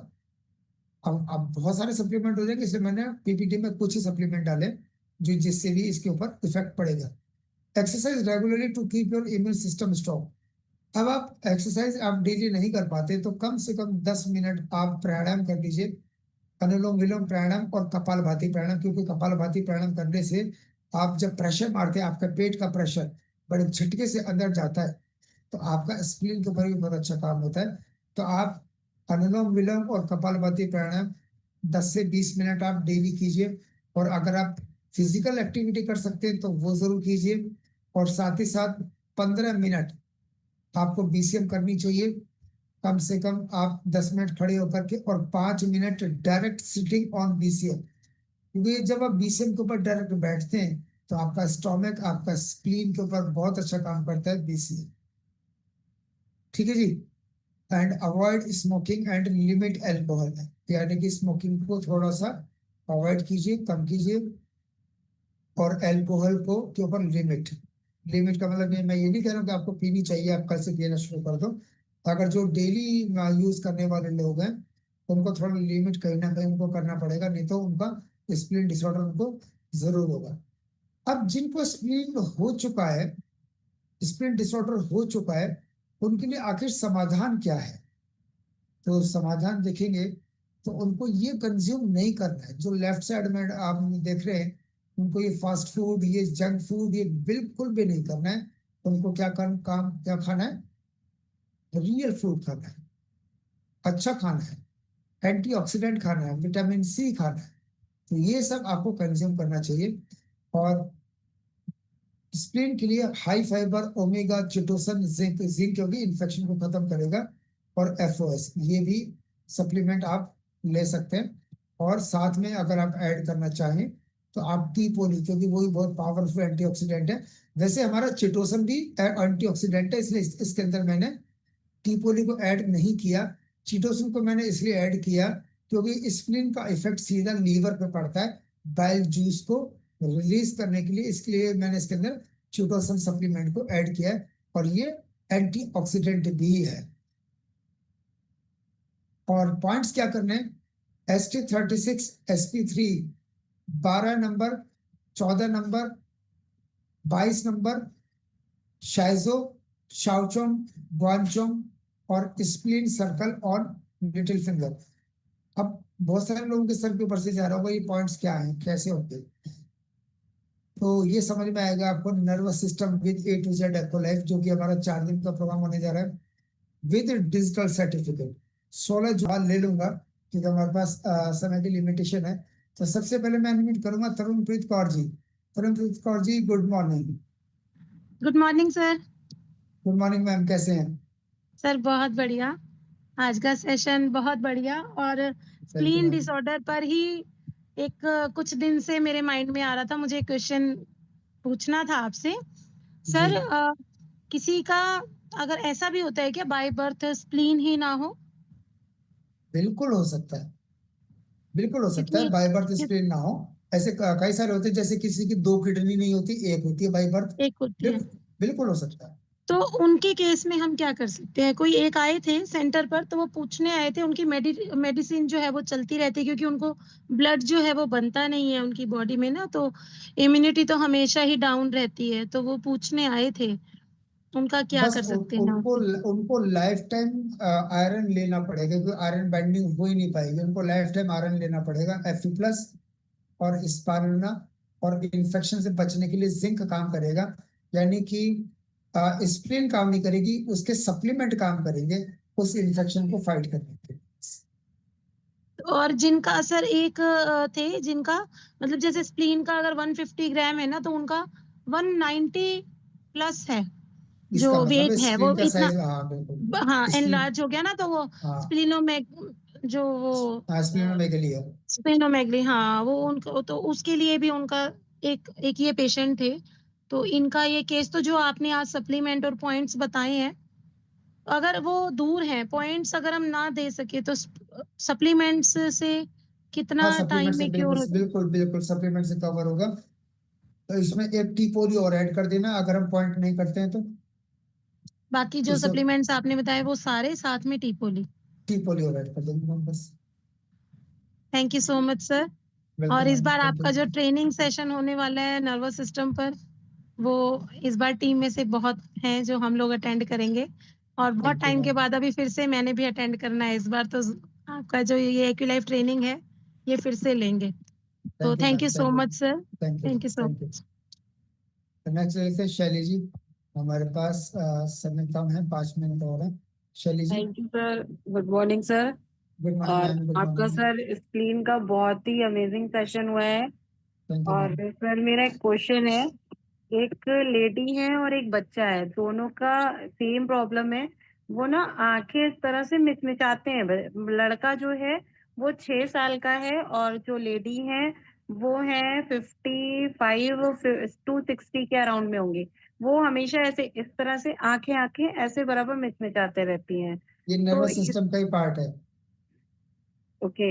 Speaker 1: अब बहुत सारे सप्लीमेंट हो जाएंगे, इसलिए मैंने पीपीटी में कुछ ही सप्लीमेंट डाले जो जिससे भी इसके ऊपर इफेक्ट पड़ेगा। Exercise regularly to keep your immune system strong. अब आप एक्सरसाइज आप डेली नहीं कर पाते तो कम से कम 10 मिनट आप प्राणायाम कर लीजिए, अनुलोम विलोम प्राणायाम और कपालभाति प्राणायाम, क्योंकि कपालभाति प्राणायाम करने से आप जब प्रेशर मारते हैं, आपका पेट का प्रेशर बड़े झटके से अंदर जाता है, तो आपका स्प्लीन के ऊपर भी बहुत अच्छा काम होता है। तो आप अनुलोम विलोम और कपालभाति प्राणायाम 10 से 20 मिनट आप डेली कीजिए, और अगर आप फिजिकल एक्टिविटी कर सकते हैं तो वो जरूर कीजिए, और साथ ही साथ 15 मिनट आपको बीसीएम करनी चाहिए। कम से कम आप 10 मिनट खड़े होकर के और 5 minute direct sitting on BCM, क्योंकि जब आप बीसीएम के ऊपर डायरेक्ट बैठते हैं तो आपका स्टोमक, आपका स्प्लीन के ऊपर बहुत अच्छा काम करता है बीसीएम। ठीक है जी। And avoid smoking and limit alcohol, यानी कि स्मोकिंग को थोड़ा सा अवॉइड कीजिए, कम कीजिए, और एल्कोहल को के ऊपर लिमिट। लिमिट का मतलब मैं ये नहीं कह रहा हूँ कि आपको पीनी चाहिए, आप कल से पीना शुरू कर दो। अगर जो डेली यूज करने वाले लोग हैं उनको थोड़ा लिमिट कहीं ना कहीं उनको करना पड़ेगा, नहीं तो उनका स्प्लीन डिसऑर्डर उनको जरूर होगा। अब जिनको स्प्लीन हो चुका है, स्प्लीन डिसऑर्डर हो चुका है, उनके लिए आखिर समाधान क्या है, तो समाधान देखेंगे तो उनको ये कंज्यूम नहीं करना है। जो लेफ्ट साइड में आप देख रहे हैं, उनको ये फास्ट फूड, ये जंक फूड, ये बिल्कुल भी नहीं करना है। उनको क्या खाना है, रियल फूड खाना है, अच्छा खाना है, एंटीऑक्सीडेंट खाना है, विटामिन सी खाना है, तो ये सब आपको कंज्यूम करना चाहिए। और स्प्लीन के लिए high fibre omega chitosan zinc, zinc क्योंकि इन्फेक्शन को खत्म करेगा, और एफओएस, ये भी सप्लीमेंट आप ले सकते हैं। और साथ में अगर आप ऐड करना चाहें तो आप टी पोली, क्योंकि वो भी बहुत पावरफुल एंटीऑक्सीडेंट है। वैसे हमारा चिटोसन भी एंटीऑक्सीडेंट है, इसलिए इसके अंदर मैंने टी पोली को ऐड नहीं किया। चिटोसन को मैंने इसलिए ऐड किया क्योंकि स्प्लीन का इफेक्ट सीधा लीवर पे पड़ता है, बाइल जूस को रिलीज करने के लिए, इसलिए मैंने इसके अंदर चिटोसन सप्लीमेंट को ऐड किया है, और ये एंटीऑक्सीडेंट भी है। और पॉइंट्स क्या करने हैं, ST36 SP3 12 नंबर, 14 नंबर, 22 नंबर, शाइजो, शाओचोंग, गुआनचोंग और spleen circle on little finger. अब बहुत सारे लोगों के सर के ऊपर से जा रहा होगा ये पॉइंट्स क्या हैं, कैसे होते हैं, तो ये समझ में आएगा आपको। Nervous system with A to Z echo life, जो कि हमारा 4 दिन का प्रोग्राम होने जा रहा है, विद डिजिटल सर्टिफिकेट। 16 जुलाई ले लूंगा क्योंकि हमारे पास समय की लिमिटेशन है। तो सबसे पहले मैं इनवाइट करूंगा Tarun Preet Kaur ji. Tarun Preet Kaur ji, good morning.
Speaker 2: Good morning sir.
Speaker 1: Good morning ma'am, कैसे हैं?
Speaker 2: सर बहुत बढ़िया। आज का सेशन बहुत बढ़िया। और
Speaker 1: thank you
Speaker 2: spleen
Speaker 1: ma'am.
Speaker 2: Disorder पर ही एक कुछ दिन से मेरे माइंड में आ रहा था, मुझे क्वेश्चन पूछना था आपसे।
Speaker 1: जी,
Speaker 2: सर किसी का अगर ऐसा भी होता है क्या बाय बर्थ स्प्लीन ही ना हो?
Speaker 1: बिल्कुल हो सकता है। बिल्कुल हो सकता है
Speaker 2: क्योंकि
Speaker 1: बाय बर्थ
Speaker 2: कि-
Speaker 1: स्प्लीन ना हो। ऐसे कई सारे होते हैं, जैसे किसी की दो किडनी नहीं होती, एक होती है बाय बर्थ।
Speaker 2: एक होती है,
Speaker 1: बिल्कुल हो सकता है।
Speaker 2: तो उनके केस में हम क्या कर सकते हैं? कोई एक आए थे सेंटर पर, तो वो पूछने आए थे, उनकी मेडिसिन जो है वो चलती रहती है, क्योंकि उनको ब्लड जो है वो बनता नहीं है उनकी बॉडी में ना, तो इम्यूनिटी तो हमेशा ही डाउन रहती है। तो वो पूछने आए थे, उनका क्या
Speaker 1: बस
Speaker 2: कर सकते हैं
Speaker 1: उनको
Speaker 2: आप?
Speaker 1: उनको लाइफ टाइम आयरन लेना पड़ेगा, क्योंकि आयरन बाइंडिंग हो ही नहीं पाएगी। उनको लाइफ टाइम आयरन लेना पड़ेगा, Fe+ और स्पारुलिना। और इन्फेक्शन से बचने के लिए जिंक काम करेगा। यानी कि स्प्लिन काम नहीं करेगी, उसके सप्लीमेंट काम करेंगे उस इन्फेक्शन को फाइट करने के लिए।
Speaker 2: और जिनका सर एक थे जिनका मतलब जैसे स्प्लीन का अगर 150 ग्राम है ना, तो उनका 190 प्लस है,
Speaker 1: इसका
Speaker 2: जो
Speaker 1: मतलब है
Speaker 2: वेट है वो
Speaker 1: स्प्लिन का
Speaker 2: इतना।
Speaker 1: साइज, हाँ बिल्कुल।
Speaker 2: हाँ,
Speaker 1: स्प्लिन,
Speaker 2: एनलार्ज हो गया ना, तो वो
Speaker 1: हाँ
Speaker 2: स्प्लिनोमेग जो वो
Speaker 1: हाँ, स्प्लिनोमेगली है।
Speaker 2: स्प्लिनोमेगली, हाँ वो उनको, तो उसके लिए भी उनका एक ये पेशेंट थे। तो इनका ये केस, तो जो आपने आज सप्लीमेंट और पॉइंट्स बताए हैं, अगर वो दूर हैं पॉइंट्स, अगर हम ना दे सके तो सप्लीमेंट्स से कितना
Speaker 1: हाँ, सप्लीमेंट
Speaker 2: टाइम
Speaker 1: से
Speaker 2: में
Speaker 1: बिल्कुल
Speaker 2: क्योर हो?
Speaker 1: बिल्कुल बिल्कुल सप्लीमेंट से कवर होगा। तो इसमें एक टी पोली और ऐड कर देना, अगर हम पॉइंट नहीं करते हैं तो।
Speaker 2: बाकी जो
Speaker 1: इससे
Speaker 2: सप्लीमेंट्स आपने बताए वो सारे साथ में टीपोली।
Speaker 1: टी पोली और ऐड कर देंगे हम बस।
Speaker 2: Thank you so much sir. और
Speaker 1: वेलकम
Speaker 2: इस
Speaker 1: मैम,
Speaker 2: बार
Speaker 1: थैंक यू।
Speaker 2: आपका जो ट्रेनिंग सेशन होने वाला है नर्वस सिस्टम पर, वो इस बार टीम में से बहुत हैं जो हम लोग अटेंड करेंगे। और बहुत
Speaker 1: थैंक यू
Speaker 2: टाइम के
Speaker 1: मैम।
Speaker 2: बाद अभी फिर से मैंने भी अटेंड करना है इस बार, तो आपका जो ये एक्यूलाइफ ट्रेनिंग है ये फिर से लेंगे। तो
Speaker 1: thank you
Speaker 2: thank
Speaker 1: ma'am,
Speaker 2: you so
Speaker 1: thank you.
Speaker 2: Much sir.
Speaker 1: Thank you,
Speaker 2: thank you so
Speaker 1: thank you.
Speaker 2: Much.
Speaker 1: Next लेते हैं शैली जी। हमारे पास समय कम है, 5 मिनट और है। Shaily ji.
Speaker 3: Thank you sir. Good morning sir.
Speaker 1: Good morning
Speaker 3: और
Speaker 1: मैम, गुड
Speaker 3: आपका
Speaker 1: मॉर्निंग।
Speaker 3: सर स्क्रीन का बहुत ही अमेजिंग सेशन हुआ है।
Speaker 1: थैंक यू
Speaker 3: और
Speaker 1: मैम।
Speaker 3: सर मेरा एक क्वेश्चन है। एक लेडी है और एक बच्चा है, दोनों का सेम प्रॉब्लम है। वो ना आंखें इस तरह से मिचमिचाते हैं। लड़का जो है वो 6 साल का है, और जो लेडी है वो है 55 to 60 के अराउंड में होंगी। वो हमेशा ऐसे इस तरह से आंखें आंखें ऐसे बराबर मिचमिचाते रहती हैं।
Speaker 1: ये
Speaker 3: तो
Speaker 1: नर्वस सिस्टम का ही पार्ट है।
Speaker 3: ओके।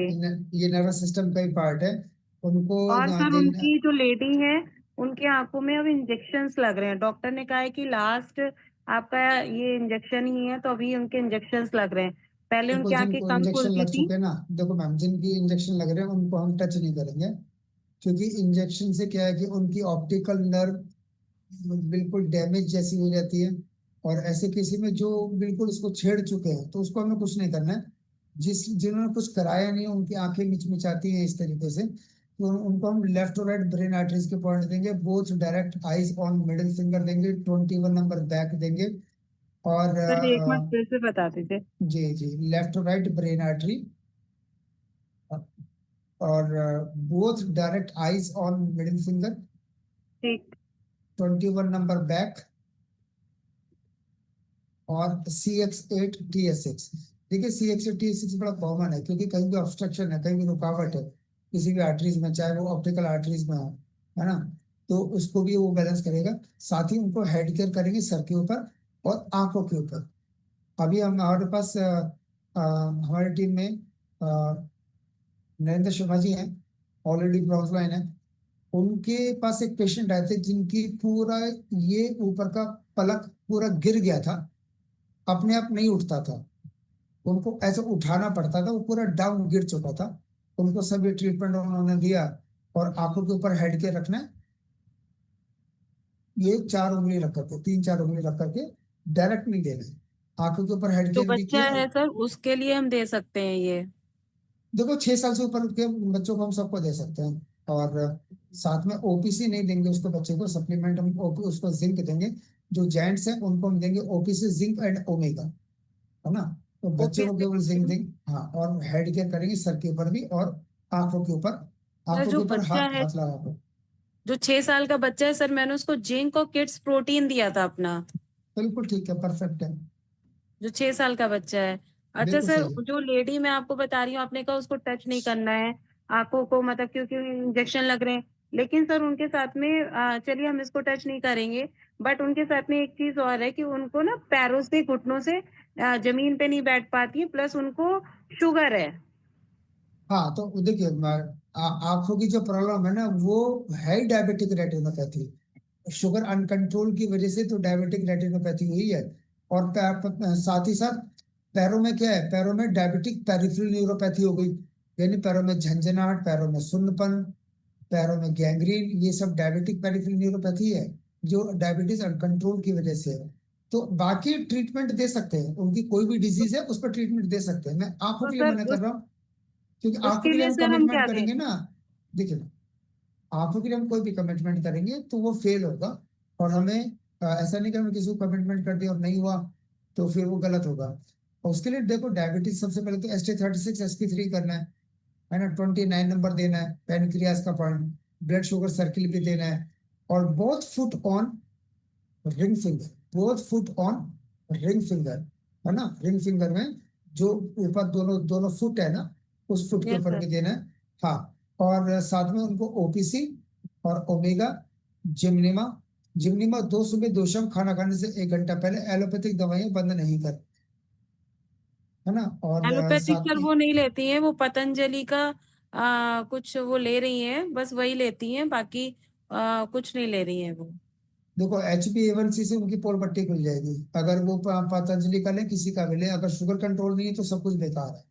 Speaker 1: ये नर्वस सिस्टम का ही पार्ट है। उनको
Speaker 3: और सर
Speaker 1: दिन।
Speaker 3: उनकी जो लेडी है, उनके आंखों में अब इंजेक्शन्स लग रहे हैं। डॉक्टर ने कहा है कि लास्ट आपका ये इंजेक्शन ही है, तो अभी उनके इंजेक्शंस लग रहे हैं। पहले
Speaker 1: देखो,
Speaker 3: उनकी आंखें
Speaker 1: जिनको
Speaker 3: कम
Speaker 1: इंजेक्शन
Speaker 3: खुलती
Speaker 1: लग
Speaker 3: थी।
Speaker 1: चुके हैं ना, देखो मैम, जिनकी इंजेक्शन लग रहे हैं उनको हम टच नहीं करेंगे। क्योंकि इंजेक्शन से क्या है कि उनकी ऑप्टिकल नर्व बिल्कुल डैमेज जैसी हो जाती है। और ऐसे किसी में जो बिल्कुल उसको छेड़ चुके हैं, तो उसको हमें कुछ नहीं करना है। जिन्होंने कुछ कराया नहीं है, उनकी आंखें मिचमिचाती हैं इस तरीके से, तो उनको हम लेफ्ट और राइट ब्रेन आर्टरीज के पॉइंट देंगे। Both direct eyes on middle finger देंगे, 21 नंबर बैक देंगे। और
Speaker 3: सर एक बार फिर से बता दीजिए।
Speaker 1: जी जी, लेफ्ट और राइट ब्रेन आर्टरी। और both direct eyes on middle finger,
Speaker 3: ठीक।
Speaker 1: 21 नंबर बैक। और CX8 TS6। देखिए, CX8 TS6 बड़ा कॉमन है, क्योंकि कहीं भी ऑब्स्ट्रक्शन है, कहीं भी रुकावट है किसी भी आर्टरीज में, चाहे वो ऑप्टिकल आर्टरीज में हो, है ना, तो उसको भी वो बैलेंस करेगा। साथ ही उनको हेड केयर करेंगे सर के ऊपर और आंखों के ऊपर। अभी हम हमारे पास हमारी टीम में नरेंद्र शर्मा जी हैं, ऑलरेडी ब्रॉन्ज लाइन है। उनके पास एक पेशेंट आए थे जिनकी पूरा ये ऊपर का पलक पूरा गिर गया था, अपने आप नहीं उठता था। उनको ऐसे उठाना पड़ता था, वो पूरा डाउन गिर चुका था। उनको सभी ट्रीटमेंट उन्होंने दिया। और आंखों के ऊपर हेड के रखना है, ये 4 उंगली रख करके, 3-4 उंगली रख करके, डायरेक्ट नहीं देना है। आंखों के ऊपर हेड
Speaker 3: जो
Speaker 1: केयर भी
Speaker 3: बच्चा
Speaker 1: किया।
Speaker 3: है सर उसके लिए हम दे सकते हैं ये?
Speaker 1: देखो, 6 साल से ऊपर के बच्चों को हम सबको दे सकते हैं। और साथ में OPC नहीं देंगे उसको, बच्चे को सप्लीमेंट हम उसको जिंक देंगे। जो जेंट्स हैं उनको हम देंगे OPC, जिंक एंड ओमेगा, है ना। तो बच्चे को
Speaker 3: ओपीसी।
Speaker 1: केवल जिंक देंगे, हाँ। और हेड केयर करेंगे सर के ऊपर भी, और आंखों के ऊपर,
Speaker 3: सर
Speaker 1: आंखों
Speaker 3: जो
Speaker 1: के ऊपर
Speaker 3: बच्चा
Speaker 1: हाथ
Speaker 3: है,
Speaker 1: हाथ लगा कर।
Speaker 3: जो 6 साल का बच्चा है सर, मैंने उसको जिंक और किड्स प्रोटीन दिया था अपना।
Speaker 1: बिल्कुल ठीक है, परफेक्ट है,
Speaker 3: जो 6 साल का बच्चा है। अच्छा
Speaker 1: बिल्कुल
Speaker 3: सर,
Speaker 1: सही।
Speaker 3: जो लेडी मैं आपको बता रही हूँ, आपने कहा उसको टच नहीं करना है आंखों को, मतलब क्योंकि इंजेक्शन लग रहे हैं। लेकिन सर उनके साथ में चलिए हम इसको टच नहीं करेंगे, बट उनके साथ में एक चीज और है कि उनको ना पैरों से, घुटनों से जमीन पे नहीं बैठ पाती है, प्लस उनको शुगर है।
Speaker 1: हाँ तो देखिए, आंखों की जो प्रॉब्लम है ना, वो है डायबिटिक रेटिनोपैथी। शुगर अनकंट्रोल की वजह से तो डायबिटिक रेटिनोपैथी हुई है। और साथ ही साथ पैरों में क्या है, पैरों में डायबिटिक पेरिफेरल न्यूरोपैथी हो गई, यानी पैरों में झंझनाहट, पैरों में सुन्नपन, पैरों में गैंग्रीन, ये सब डायबिटिक पेरिफेरल न्यूरोपैथी है, जो डायबिटीज अनकंट्रोल की वजह से है। तो बाकी ट्रीटमेंट दे सकते हैं, उनकी कोई भी
Speaker 3: तो,
Speaker 1: डिजीज है उस पर ट्रीटमेंट दे सकते हैं, मैं आंखों
Speaker 3: तो
Speaker 1: के लिए
Speaker 3: सर
Speaker 1: मना कर रहा हूँ, क्योंकि आंखों
Speaker 3: उसके
Speaker 1: के लिए
Speaker 3: लिए
Speaker 1: हम
Speaker 3: सर हम क्या
Speaker 1: कमिटमेंट
Speaker 3: दें?
Speaker 1: करेंगे ना। देखिए, आंखों के लिए हम कोई भी कमिटमेंट करेंगे तो वो फेल होगा। और हमें ऐसा नहीं कि हमने किसी को कमिटमेंट कर दिया और नहीं हुआ तो फिर वो गलत होगा। और उसके लिए देखो, डायबिटीज सबसे पहले तो ST36 SP3 करना है ना, 29 नंबर देना है, पेनक्रियास का पॉइंट, ब्लड शुगर सर्किल भी देना है, और both foot on ring finger, both foot on ring finger, है ना, रिंग फिंगर में जो ऊपर दोनों दोनों फुट है ना, उस फुट के
Speaker 3: यस
Speaker 1: ऊपर
Speaker 3: सर।
Speaker 1: भी देना है। हाँ, और साथ में उनको OPC और ओमेगा, जिम्निमा, जिम्निमा 2 सुबह 2 शाम खाना खाने से 1 घंटा पहले, एलोपैथिक दवाइयां बंद नहीं कर, है ना। और
Speaker 3: एलोपैथिक
Speaker 1: साथ
Speaker 3: सर
Speaker 1: में
Speaker 3: वो नहीं लेती हैं, वो पतंजलि का कुछ वो ले रही हैं, बस वही लेती हैं, बाकी कुछ नहीं ले रही हैं वो।
Speaker 1: देखो, HbA1c से उनकी पोल पट्टी खुल जाएगी, अगर वो पतंजलि का ले, किसी का भी ले, अगर शुगर कंट्रोल नहीं है तो सब कुछ बेकार है।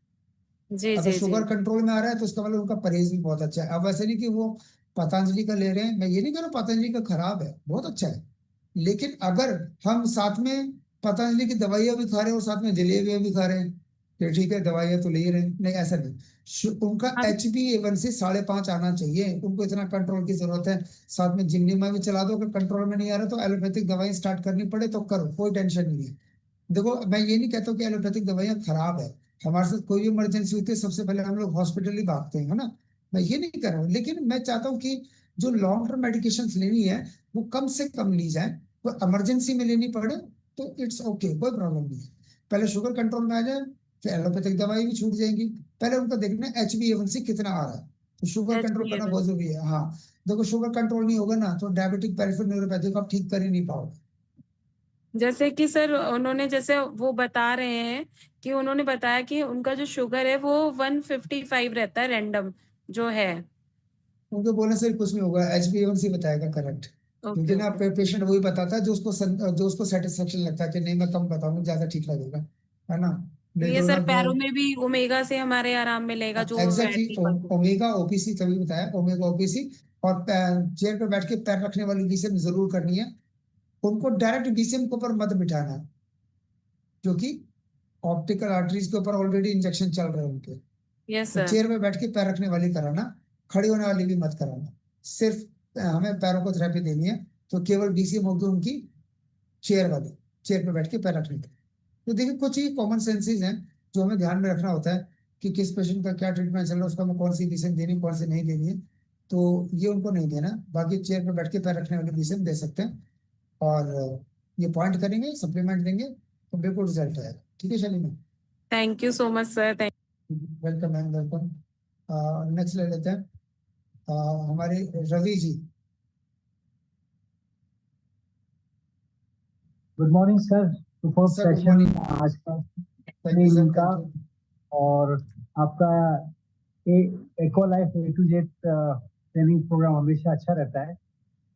Speaker 3: जी
Speaker 1: अगर
Speaker 3: जी जी।
Speaker 1: शुगर कंट्रोल में आ रहा है तो उसका मतलब उनका परहेज भी बहुत अच्छा है। अब वैसे नहीं कि वो पतंजलि का ले रहे हैं, मैं ये नहीं कह रहा पतंजलि का खराब है, बहुत अच्छा है, लेकिन अगर हम साथ में पतंजलि की दवाइयां भी खा रहे हैं और साथ में जलेबियां भी खा रहे हैं, तो ठीक है, दवाइयां तो ले ही रहे हैं, नहीं ऐसा नहीं। उनका
Speaker 3: हम
Speaker 1: HbA1c 5.5 आना चाहिए, उनको इतना कंट्रोल की जरूरत है। साथ में जिम्नीमा भी चला दो, अगर कंट्रोल में नहीं आ रहा तो एलोपैथिक दवाई स्टार्ट करनी पड़े तो करो, कोई टेंशन नहीं है। देखो, मैं ये नहीं कहता कि एलोपैथिक दवाइयाँ खराब है, हमारे साथ कोई भी इमरजेंसी होती है सबसे पहले हम लोग हॉस्पिटल ही भागते हैं, है ना, मैं ये नहीं कर रहा हूँ, लेकिन मैं चाहता हूँ कि जो लॉन्ग टर्म मेडिकेशन लेनी है वो कम से कम ली जाए, वो इमरजेंसी में लेनी पड़े तो इट्स ओके, कोई प्रॉब्लम नहीं है। पहले शुगर कंट्रोल में आ जाए, फिर एलोपैथिक दवाई भी छूट जाएंगी। पहले उनको देखना है HbA1c कितना आ रहा है, तो शुगर कंट्रोल करना बहुत
Speaker 3: HbA1c।
Speaker 1: जरूरी है। हाँ, देखो, शुगर कंट्रोल नहीं होगा ना तो डायबिटिक पेरिफेरल न्यूरोपैथी को आप ठीक कर ही नहीं पाओगे।
Speaker 3: जैसे कि सर उन्होंने, जैसे वो बता रहे हैं कि उन्होंने बताया कि उनका जो शुगर है वो 155 रहता है रैंडम जो है।
Speaker 1: उनके बोलने से कुछ नहीं होगा, HbA1c बताएगा करेक्ट,
Speaker 3: ओके
Speaker 1: क्योंकि ना
Speaker 3: ओके।
Speaker 1: पेशेंट वही बताता है जो उसको सेटिस्फेक्शन लगता है कि नहीं, मैं कम बताऊंगा ज्यादा ठीक लगेगा, है ना।
Speaker 3: तो
Speaker 1: नहीं
Speaker 3: ये
Speaker 1: तो
Speaker 3: सर
Speaker 1: ना
Speaker 3: पैरों में भी ओमेगा से हमारे आराम मिलेगा, जो
Speaker 1: एग्जैक्टली,
Speaker 3: रेटिना को।
Speaker 1: ओमेगा OPC तभी बताया, ओमेगा OPC। और चेयर पे बैठ के पैर रखने वाली बीसीएम जरूर करनी है, उनको डायरेक्ट बीसीएम के ऊपर मत बिठाना, क्योंकि ऑप्टिकल आर्टरीज के ऊपर ऑलरेडी इंजेक्शन चल रहे हैं उनके।
Speaker 3: यस
Speaker 1: तो
Speaker 3: सर।
Speaker 1: चेयर पे बैठ के पैर रखने वाली कराना, खड़े होने वाली भी मत कराना, सिर्फ हमें पैरों को थेरेपी देनी है, तो केवल बीसीएम होगी उनकी चेयर वाली, चेयर पे बैठ के पैर रखने की। तो देखिए, कुछ ही कॉमन सेंसेस हैं जो हमें ध्यान में रखना होता है कि किस पेशेंट का क्या ट्रीटमेंट चल रहा है, उसका हमें कौन सी बीसीएम देनी, कौन सी नहीं देनी है। तो ये उनको नहीं देना, बाकी चेयर पे बैठ के पैर रखने वाली बीसीएम दे सकते हैं। और ये पॉइंट करेंगे, सप्लीमेंट देंगे तो बिल्कुल रिजल्ट आएगा। ठीक है Shalini,
Speaker 3: thank you so much sir.
Speaker 1: Welcome ma'am, welcome. Next ले लेते हैं, हमारे Ravi ji.
Speaker 4: Good morning sir, super
Speaker 1: sir good
Speaker 4: session
Speaker 1: morning.
Speaker 4: आज का
Speaker 1: थैंक यू सर,
Speaker 4: इनका।
Speaker 1: Thank you.
Speaker 4: और आपका eco life A to Z training programme हमेशा अच्छा रहता है।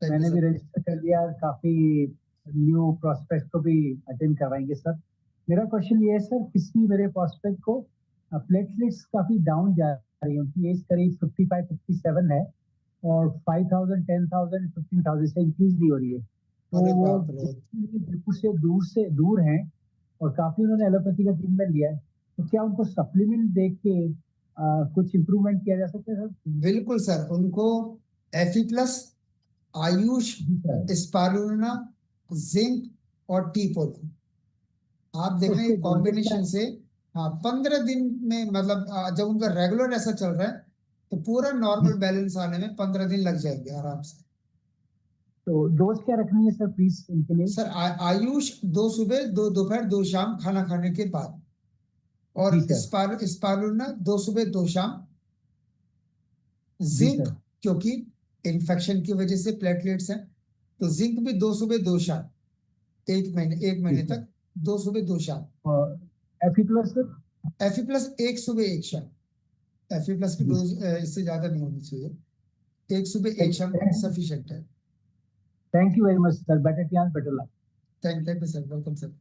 Speaker 1: थैंक यू
Speaker 4: मैंने भी
Speaker 1: सर।
Speaker 4: रजिस्टर कर लिया, काफी न्यू प्रोस्पेक्ट को भी अटेंड करवाएंगे सर। मेरा क्वेश्चन ये है सर, किसी मेरे प्रोस्पेक्ट को प्लेटलेट्स काफी डाउन जा रही है, उनकी एज करीब 55-57 है और 5000 10,000 15,000 से इंक्रीज नहीं हो रही है। तो
Speaker 1: अरे
Speaker 4: वो
Speaker 1: बाप रे,
Speaker 4: बिल्कुल से दूर हैं और काफी उन्होंने एलोपैथी का ट्रीटमेंट लिया है। तो क्या उनको सप्लीमेंट दे के कुछ इम्प्रूवमेंट किया जा सकता है सर?
Speaker 1: बिल्कुल सर, उनको Fe+, आयुष,
Speaker 4: जी सर।
Speaker 1: स्पारुलिना, जिंक और टी पोल, आप
Speaker 4: तो
Speaker 1: देखना ये
Speaker 4: उसके डोजेस क्या
Speaker 1: कॉम्बिनेशन
Speaker 4: है?
Speaker 1: से। हाँ, 15 दिन में, मतलब जब उनका रेगुलर ऐसा चल रहा है तो पूरा नॉर्मल बैलेंस आने में 15 दिन लग जाएंगे आराम से।
Speaker 4: तो डोज क्या रखनी है सर प्लीज इनके लिए?
Speaker 1: सर आयुष 2 सुबह 2 दोपहर 2 शाम खाना खाने के बाद, और
Speaker 4: जी सर।
Speaker 1: स्पारुलिना 2 सुबह 2 शाम।
Speaker 4: जी
Speaker 1: जिंक,
Speaker 4: सर।
Speaker 1: क्योंकि इन्फेक्शन की वजह से प्लेटलेट्स हैं, तो जिंक भी 2 सुबह 2 शाम, एक
Speaker 4: जी
Speaker 1: महीने
Speaker 4: सर।
Speaker 1: तक 2 सुबह 2 शाम।
Speaker 4: और एफी प्लस सर?
Speaker 1: एफी प्लस 1 सुबह 1 शाम। एफी प्लस की
Speaker 4: जी
Speaker 1: डोज इससे ज्यादा नहीं होनी चाहिए, 1 सुबह 1 शाम
Speaker 4: सर।
Speaker 1: सफिशिएंट है।
Speaker 4: Thank you very much sir, better chance better luck.
Speaker 1: Thank you sir, welcome sir.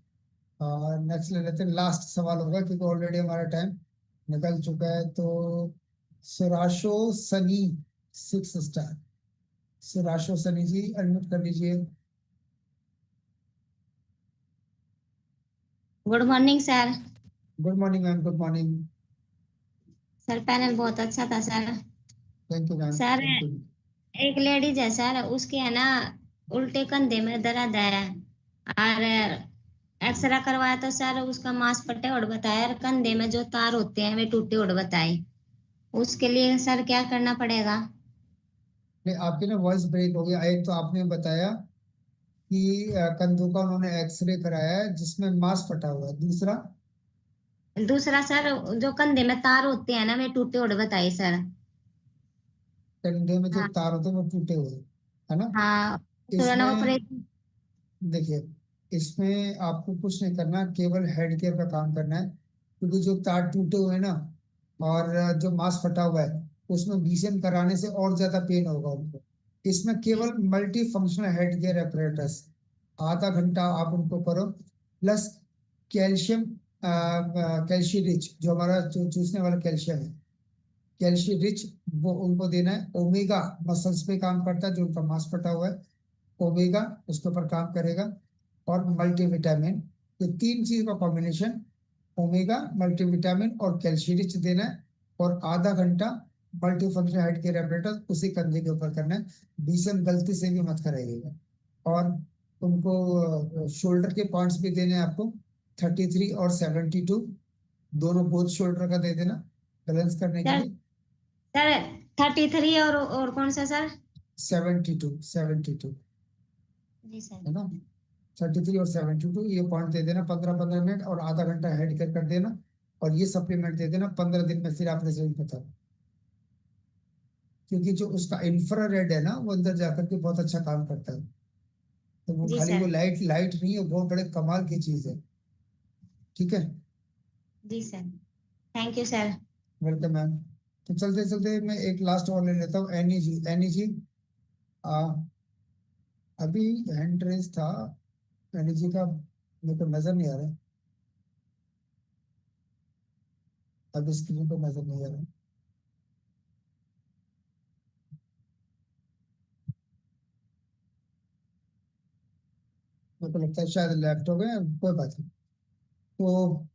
Speaker 1: और नेक्स्ट ले लेते हैं, लास्ट सवाल होगा क्योंकि ऑलरेडी हमारा टाइम निकल चुका है। तो सुराशो सनी 6 स्टार, सुराशो सनी जी अनम्यूट कर लीजिए।
Speaker 5: Good morning sir.
Speaker 1: Good morning ma'am, good morning.
Speaker 5: Sir panel बहुत अच्छा था sir.
Speaker 1: Thank you ma'am,
Speaker 5: sir
Speaker 1: thank you.
Speaker 5: एक लेडीज है सर, उसके है ना उल्टे कंधे में दर्द है, और एक्सरा करवाया तो सर उसका मांसपट्टे उड़ बताया, और कंधे में जो तार होते हैं वे टूटे उड़ बताए। उसके लिए सर क्या करना पड़ेगा?
Speaker 1: नहीं, आपकी ना वॉइस ब्रेक हो गया। एक तो आपने बताया कि कंधों का उन्होंने एक्सरे कराया है जिसमें मांस फटा हुआ है, दूसरा
Speaker 5: दूसरा सर जो कंधे में तार होते हैं ना वे टूटे उड़ बताए सर।
Speaker 1: कंधे में जो
Speaker 5: हाँ।
Speaker 1: तार होते हैं वो टूटे हुए हैं, है ना?
Speaker 5: हाँ। तो ना
Speaker 1: इसमें
Speaker 5: ऑपरेशन।
Speaker 1: देखिए, इसमें आपको कुछ नहीं करना, केवल हेड केयर का काम करना है, क्योंकि जो तार टूटे हुए हैं ना और जो मांस फटा हुआ है उसमें बीसीएम कराने से और ज्यादा पेन होगा उनको। इसमें केवल multi functional head care apparatus, आधा घंटा आप उनको करो, प्लस कैल्शियम, कैल्शियम रिच, जो हमारा चूसने वाला कैल्शियम है, कैल्शियम रिच, वो उनको देना है। ओमेगा मसल्स पे काम करता है जो उनका मांस फटा हुआ है, ओमेगा उसके ऊपर काम करेगा। और मल्टीविटामिन, ये 3 चीज का कॉम्बिनेशन, ओमेगा, मल्टीविटामिन और कैल्शियम रिच देना है। और आधा घंटा multi functional head care apparatus उसी कंधे के ऊपर करना है, बीसीएम गलती से भी मत कराइएगा। और उनको शोल्डर के पॉइंट्स भी देने हैं आपको, 33 और 72, दोनों बोथ शोल्डर का दे देना बैलेंस करने के
Speaker 5: सर
Speaker 1: लिए।
Speaker 5: सर 33 और कौन सा सर?
Speaker 1: 72
Speaker 5: जी सर।
Speaker 1: है ना? 33 और 72 ये पॉइंट दे देना 15-15 मिनट, और आधा घंटा हेड केयर कर देना। और ये सप्लीमेंट दे देना, 15 दिन में फिर आप रिजल्ट बताओ। क्योंकि जो उसका इंफ्रारेड है ना वो अंदर जाकर के बहुत अच्छा काम करता है, तो वो
Speaker 5: जी
Speaker 1: खाली वो
Speaker 5: सर।
Speaker 1: लाइट लाइट नहीं है, बहुत बड़े कमाल की चीज है। ठीक है,
Speaker 5: जी sir. Thank you sir.
Speaker 1: Welcome ma'am. तो चलते चलते मैं एक लास्ट और ले लेता हूँ, एनी जी। एनी जी, आ, अभी हैंड रेस था एनी जी का, मेरे को नजर नहीं आ रहा, अभी स्क्रीन पर नजर नहीं आ रहा। मेरे को लगता है शायद लेफ्ट हो गए, कोई बात नहीं। तो